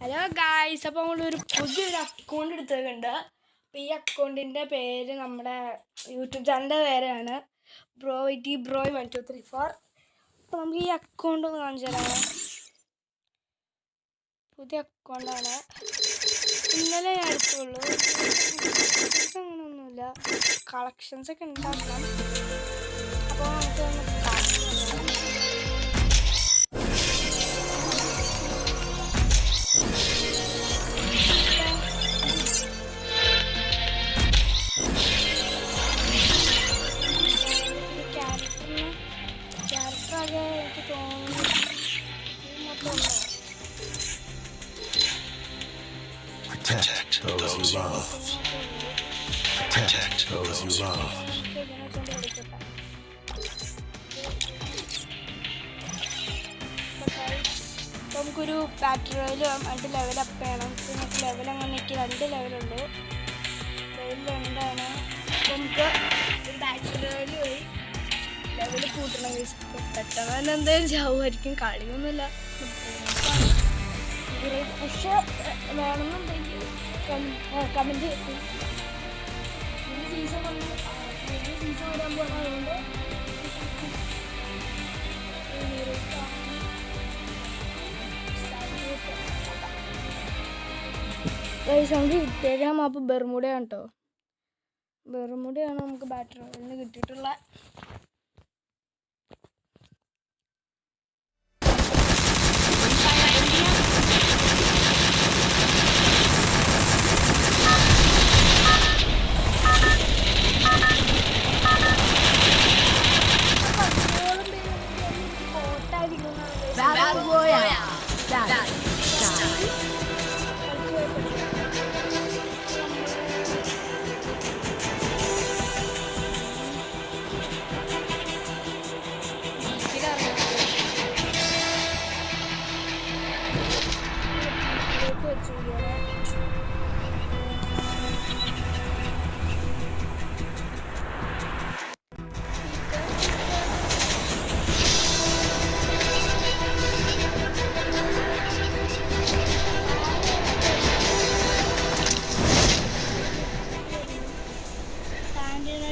Hello guys, അപ്പോൾ നമ്മളൊരു പുതിയൊരു അക്കൗണ്ട് എടുത്തിട്ടുണ്ട്. അപ്പോൾ ഈ അക്കൗണ്ടിൻ്റെ പേര് നമ്മുടെ യൂട്യൂബ് ചാനലിൻ്റെ പേരാണ് ബ്രോയ് 1234. അപ്പോൾ നമുക്ക് ഈ അക്കൗണ്ട് ഒന്ന് കാണിച്ചു തരാം. പുതിയ അക്കൗണ്ടാണ്, ഇന്നലെ ഞാൻ എടുത്തുള്ളൂ. അങ്ങനെയൊന്നുമില്ല, കളക്ഷൻസൊക്കെ ഉണ്ടാക്കണം. അപ്പോൾ നമുക്ക് Protect those you love. Protect those you love. നമുക്കൊരു ബാറ്ററി റോയിൽ അതിൻ്റെ ലെവലപ്പ് ചെയ്യണം. നമുക്ക് ലെവൽ അങ്ങനെ 2 ലെവലുണ്ട്. ലെവൽ 2ആണ്. നമുക്ക് ഒരു ബാറ്ററി റോയിൽ പോയി ലെവൽ കൂട്ടണം. പെട്ടെന്ന് തന്നെ എന്തായാലും ചാവുമായിരിക്കും, കളിയൊന്നുമില്ല. പക്ഷെ വേണമെന്നുണ്ടെങ്കിൽ കമൻറ്റ് ചെയ്യും. സീസൺ വരാൻ പോകുന്നതുകൊണ്ട് നമുക്ക് കിട്ടിയേക്കണ മാപ്പ് ബെർമുഡയാണ് കേട്ടോ. ബെർമുഡയാണ് നമുക്ക് ബാറ്ററി റോയിലിന് കിട്ടിയിട്ടുള്ള.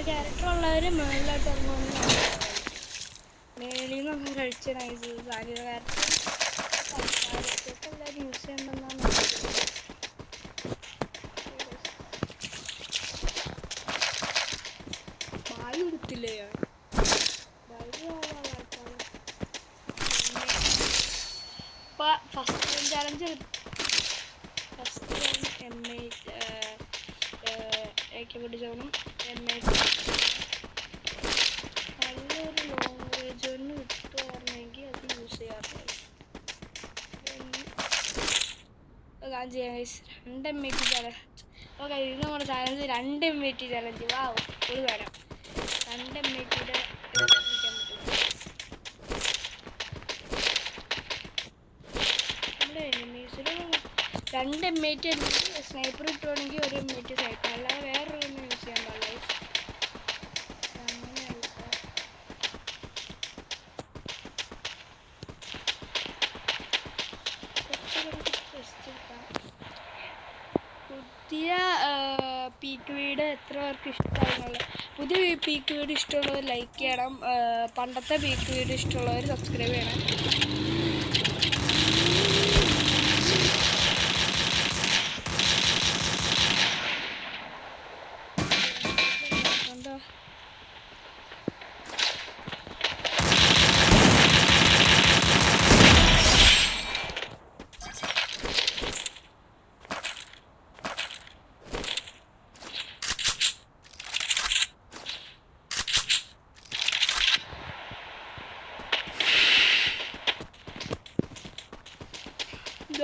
ക്യാരക്ടറുള്ളവർ മുകളിലോട്ട് ഇറങ്ങുമെന്ന് മേളിൽ നിന്നൊക്കെ കഴിച്ച നൈസ് സാനിയുടെ ക്യാരക്ടർ എല്ലാവരും യൂസ് ചെയ്യണമെന്നാണ്. ബാഗ് എടുത്തില്ലേ ഞാൻ, ഇപ്പം ഫസ്റ്റ് ചാലഞ്ച് പിടിച്ചോണം. നല്ലൊരു ലോങ് റേഞ്ച് ഒന്ന് കിട്ടുകയാണെങ്കിൽ അത് യൂസ് ചെയ്യാറുണ്ട്. ചെയ്യാം 2 MT ചാലഞ്ച്. ഓക്കെ, ഇത് നമ്മുടെ ചാലഞ്ച് 2 MT ചാലഞ്ച്. വാവ്, ഒരു വേണം 2 MTയുടെ നിൽക്കാൻ പറ്റും. നമ്മുടെ എനിമീസിൽ 2 MT അടിച്ച് സ്നൈപ്പർ ഇട്ടുവാണെങ്കിൽ 1 MT സ്നൈപ്പർ, അല്ലാതെ വേറൊന്നും യൂസ് ചെയ്യാൻ പാടില്ല. പുതിയ പീക്ക് വീഡിയോ എത്ര പേർക്ക് ഇഷ്ടമായിരുന്നുള്ള, പുതിയ പീക്ക് വീഡിയോ ഇഷ്ടമുള്ളവർ ലൈക്ക് ചെയ്യണം. പണ്ടത്തെ പീക്ക് വീഡിയോ ഇഷ്ടമുള്ളവർ സബ്സ്ക്രൈബ് ചെയ്യണം.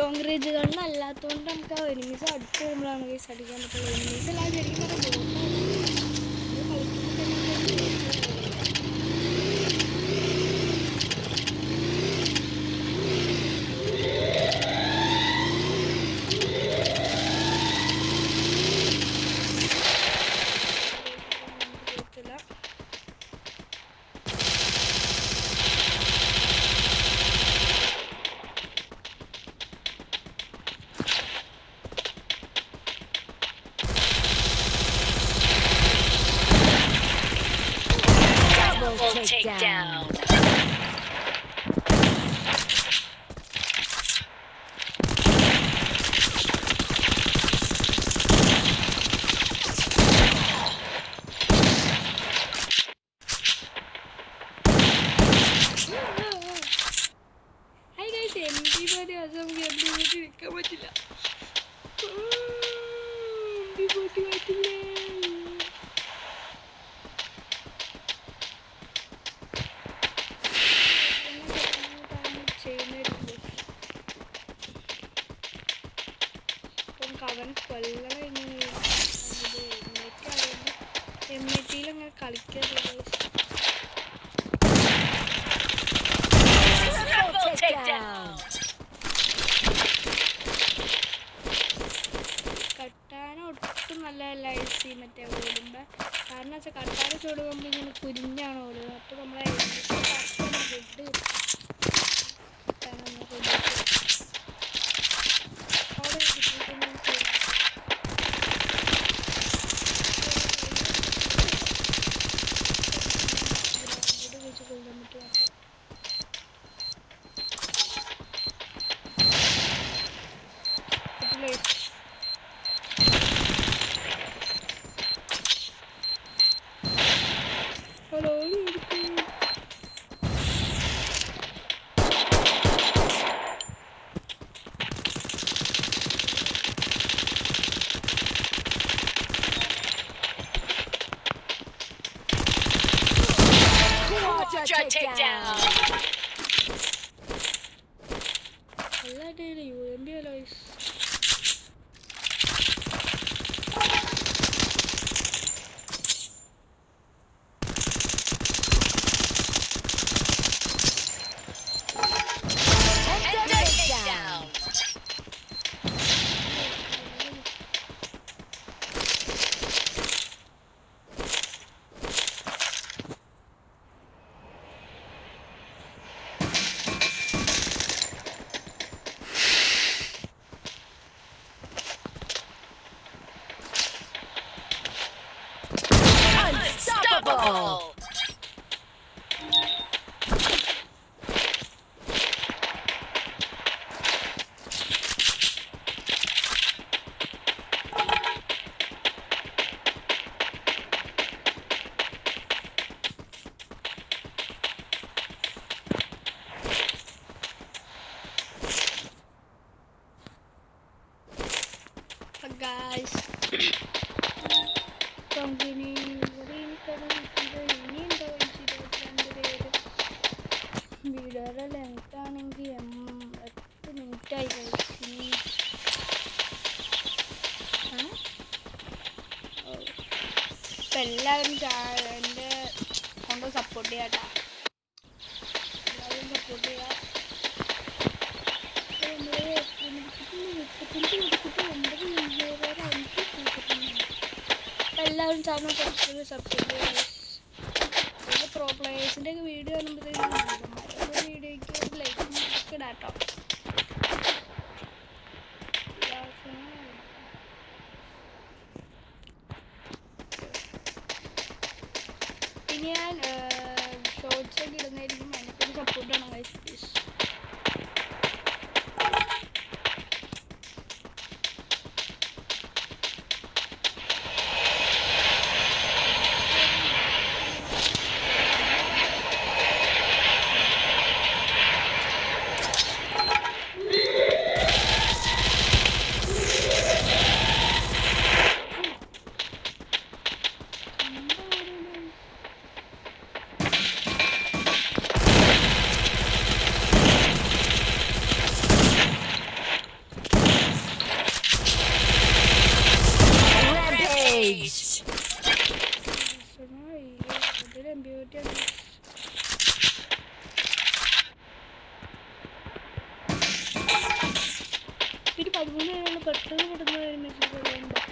ലോങ് റേഞ്ച് ഗണ്ണ് അല്ലാത്തതുകൊണ്ട് നമുക്ക് ആ എനിമീസ് അടുത്ത് വരുമ്പോഴാണ് കേസ് അടിക്കാൻ പറ്റുള്ളൂ. എനിമീസ് എല്ലാം ശരിക്കും takedown. ഹായ് ഗൈസ്, MP40 നമുക്ക് MP40 വെക്കാൻ പറ്റില്ല. MP40 പറ്റില്ലേ? അവൻ കൊല്ലണം എമ്മിറ്റിയിൽ അങ്ങനെ കളിക്കരുത്. Triple takedown. കട്ടാന ഒട്ടും നല്ലതല്ല ഐസി മറ്റേ ഓടുമ്പോൾ. കാരണം വെച്ചാൽ കട്ടാന ചൂടുമ്പോൾ ഇങ്ങനെ കുരിഞ്ഞാണ് ഓടുന്നത്. അപ്പോൾ നമ്മളെ ഹെഡ് Takedown. എല്ലാ ഡേയിലും UMP alloys. Takedown. Unstoppable. Guys, company വീഡിയോയുടെ ലെങ്ത് ആണെങ്കിൽ 8 മിനിറ്റ് ആയി കഴിച്ചു. ഇപ്പം എല്ലാവരും എൻ്റെ കൊണ്ട് സപ്പോർട്ട് ചെയ്യാട്ടാ. എല്ലാവരും സപ്പോർട്ട് ചെയ്യാം. എല്ലാവരും ചാനൽ സബ്സ്ക്രൈബ് ചെയ്യുക. പ്രോ പ്ലേയേഴ്സിൻ്റെ ഒക്കെ വീഡിയോ കാണുമ്പോഴത്തേക്കും വീഡിയോയ്ക്ക് ലൈക്ക് ഇടാട്ടോ. ഇനി ഞാൻ ഷോർട്സ് ഒക്കെ ഇടുന്നതായിരിക്കും. എനിക്കൊരു സപ്പോർട്ട് വേണം ഗൈസ്, പ്ലീസ്. പിന്നെ 13 പേരാണ് പെട്ടെന്ന് പെടുന്ന മെസ്സേജ് പറയുമ്പോൾ.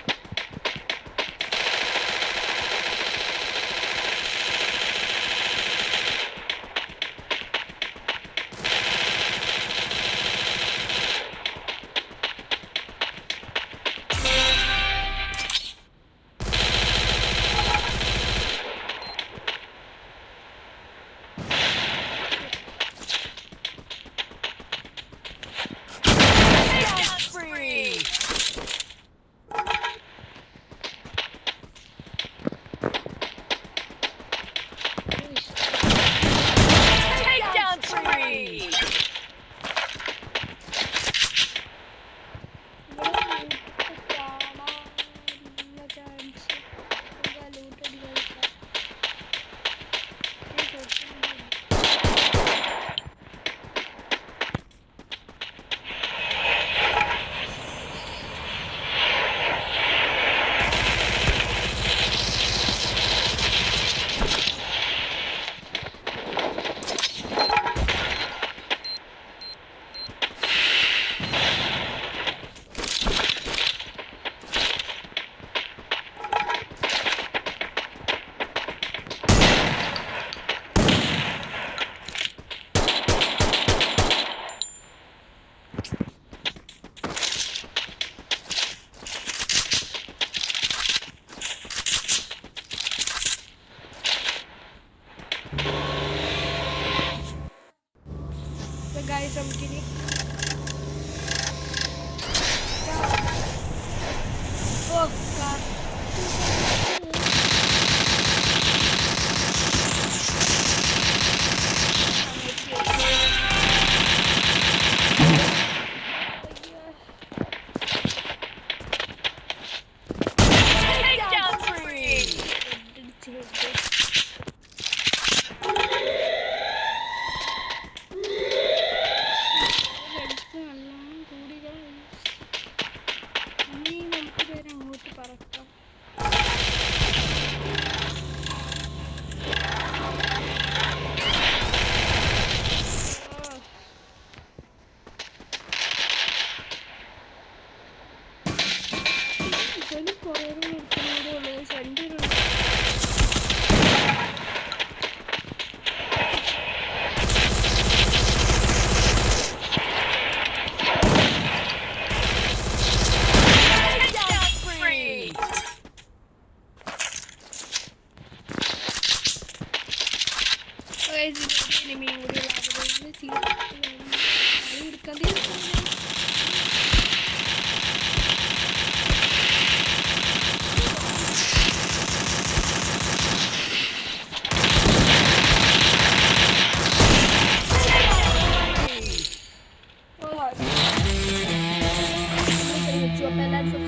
എല്ലാവരും